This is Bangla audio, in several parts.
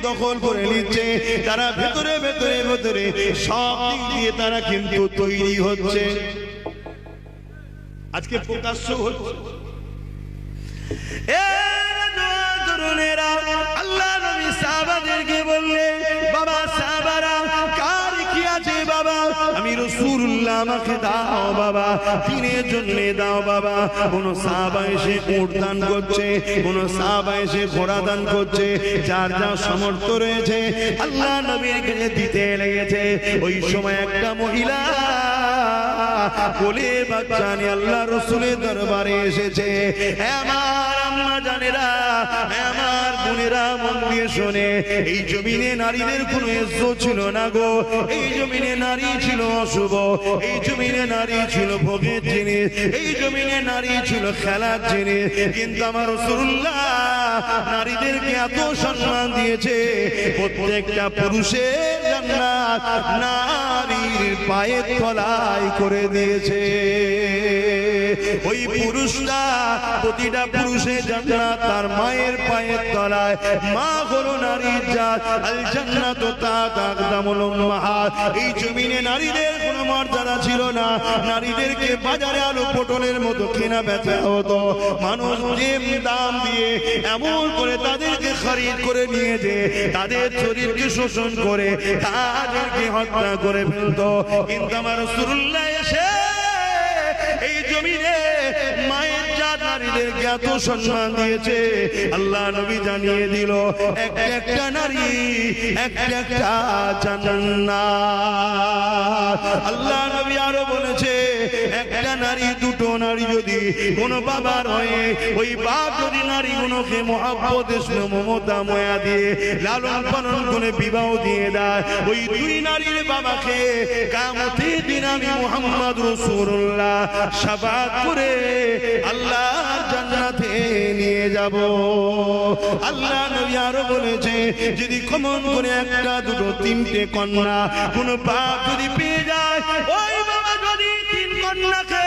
দখল করে নিচ্ছে, তারা ভেতরে ভেতরে ভেতরে সব দিক দিয়ে তারা কিন্তু তৈরি হচ্ছে, আজকে প্রকাশ্য হচ্ছে। আল্লাহ নবী সাহাবাদেরকে বললেন, বাবা সাহাবারা কার কি আছে বাবা, আমি রাসূলুল্লাহ, আমাকে দাও বাবা, দিনের জন্য দাও বাবা। কোন সাহাবা এসে উট দান করছে, কোন সাহাবা এসে ঘোড়া দান করছে, যার যা সামর্থ্য রয়েছে আল্লাহ নবীর কাছে দিতে লেগেছে। ওই সময় একটা মহিলা কোলে বাচ্চা নিয়ে আল্লাহ রাসূলের দরবারে এসেছে। আমার আম্মা জানেরা, আমার বোনেরা, মন দিয়ে শোনে, এই জমিনে নারীদের কোনো ইজ্জত ছিল না গো। এই জমিনে নারী ছিল অশুভ, এই জমিনে নারী ছিল ভোগের জিনিস, এই জমিনে নারী ছিল খেলার জিনিস। কিন্তু আমার রাসূলুল্লাহ নারীদেরকে এত সম্মান দিয়েছে, প্রত্যেকটা পুরুষের জান্নাত নারীর পায়ের তলায় করে দিয়েছে। ওই পুরুষটা, প্রতিটা পুরুষের জান্নাত তার মায়ের পায়ের তলায়। মা হলো নারীর জাত, আল জান্নাতু তাহতা আকদামুল উম্মাহাত। এই জমিনে নারীদের কোনো মর্যাদা ছিল না, নারীদেরকে বাজারে আলু পটলের মতো কেনা বেচা হতো। মানুষ দাম দিয়ে এমন করে তাদেরকে খরিদ করে নিয়ে যে তাদের শরীরকে শোষণ করে তাদেরকে হত্যা করে ফেলতো। কিন্তু আমার রাসূলুল্লাহ এসে এই জমিনে মায়ের জাত নারীদেরকে এত সম্মান দিয়েছে। আল্লাহ নবী জানিয়ে দিল, একটা নারী একটা জান্নাত। আল্লাহ নবী আরো বলেছে, একটা নারী, দুটো নারী যদি কোন বাবার হয়ে, ওই বাপ যদি নারীগুলোকে মহব্বত, স্নেহ, মমতা, মায়া দিয়ে লালন পালন করে বিবাহ দিয়ে দেয়, ওই দুই নারীর বাবাকে কিয়ামতের দিন আমি মুহাম্মদ রাসূলুল্লাহ শাফাআত করে আল্লাহর জান্নাতে নিয়ে যাব। আল্লাহ নবী আরো বলেছে, যদি কমন করে একটা, দুটো, তিনটে কন্যা কোন বাপ যদি পেয়ে যায়, ওই বাবা যদি তিন কন্যাকে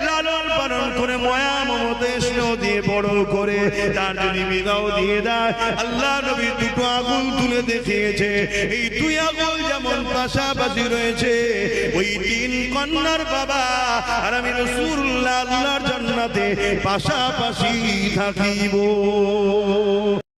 লালন পালন করে মায়া মমতা স্নেহ দিয়ে বড় করে তার যদি বিবাহ দিয়ে দেয়, আল্লাহ নবী দুটো আঙুল তুলে দেখিয়েছে, এই দুই আঙুল যেমন পাশাপাশি রয়েছে, ওই তিন কন্যার বাবা আর আমি রাসূলুল্লাহ আল্লাহর জান্নাতে পাশাপাশি থাকিব।